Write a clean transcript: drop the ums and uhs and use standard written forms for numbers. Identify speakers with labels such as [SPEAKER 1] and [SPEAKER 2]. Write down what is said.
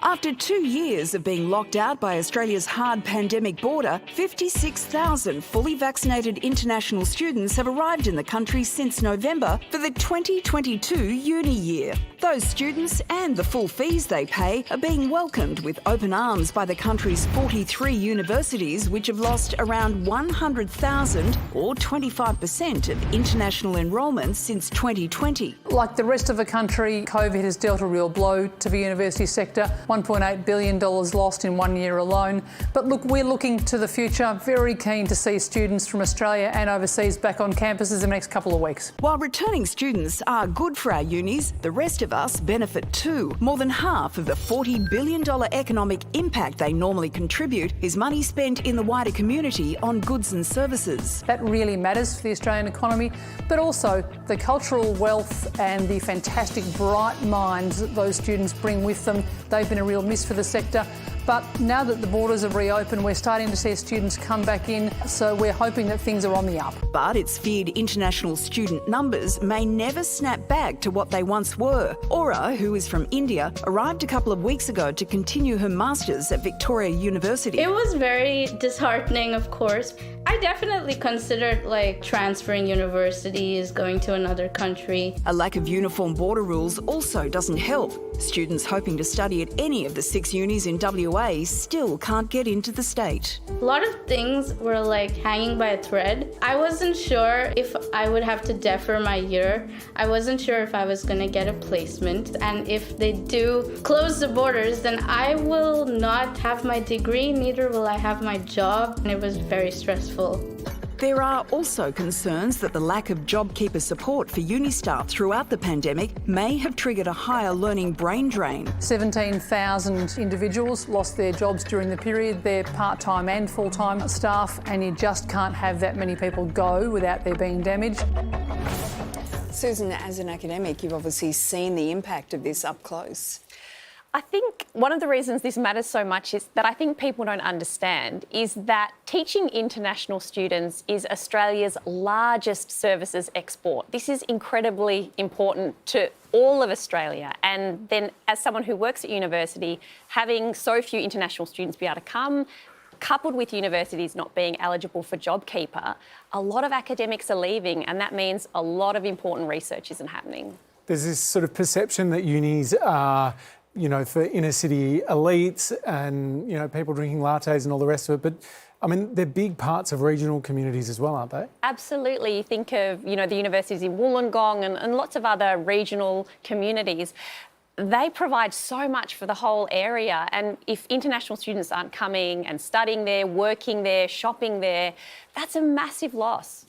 [SPEAKER 1] After 2 years of being locked out by Australia's hard pandemic border, 56,000 fully vaccinated international students have arrived in the country since November for the 2022 uni year. Those students and the full fees they pay are being welcomed with open arms by the country's 43 universities, which have lost around 100,000 or 25% of international enrolment since 2020.
[SPEAKER 2] Like the rest of the country, COVID has dealt a real blow to the university sector. $1.8 billion lost in 1 year alone. But look, we're looking to the future, very keen to see students from Australia and overseas back on campuses in the next couple of weeks.
[SPEAKER 1] While returning students are good for our unis, the rest of us benefit too. More than half of the $40 billion economic impact they normally contribute is money spent in the wider community on goods and services.
[SPEAKER 2] That really matters for the Australian economy, but also the cultural wealth and the fantastic bright minds that those students bring with them. They've been a real miss for the sector. But now that the borders have reopened, we're starting to see students come back in, so we're hoping that things are on the up.
[SPEAKER 1] But it's feared international student numbers may never snap back to what they once were. Aura, who is from India, arrived a couple of weeks ago to continue her masters at Victoria University.
[SPEAKER 3] It was very disheartening, of course. I definitely considered transferring universities, going to another country.
[SPEAKER 1] A lack of uniform border rules also doesn't help. Students hoping to study at any of the 6 unis in WA still can't get into the state.
[SPEAKER 3] A lot of things were hanging by a thread. I wasn't sure if I would have to defer my year. I wasn't sure if I was going to get a placement. And if they do close the borders, then I will not have my degree, neither will I have my job. And it was very stressful.
[SPEAKER 1] There are also concerns that the lack of JobKeeper support for uni staff throughout the pandemic may have triggered a higher learning brain drain.
[SPEAKER 2] 17,000 individuals lost their jobs during the period. They're part-time and full-time staff, and you just can't have that many people go without there being damage.
[SPEAKER 4] Susan, as an academic, you've obviously seen the impact of this up close.
[SPEAKER 5] I think one of the reasons this matters so much is that I think people don't understand is that teaching international students is Australia's largest services export. This is incredibly important to all of Australia. And then as someone who works at university, having so few international students be able to come, coupled with universities not being eligible for JobKeeper, a lot of academics are leaving, and that means a lot of important research isn't happening.
[SPEAKER 6] There's this sort of perception that unis are for inner city elites and, people drinking lattes and all the rest of it. But, I mean, they're big parts of regional communities as well, aren't they?
[SPEAKER 5] Absolutely. You think of, the universities in Wollongong and lots of other regional communities. They provide so much for the whole area. And if international students aren't coming and studying there, working there, shopping there, that's a massive loss.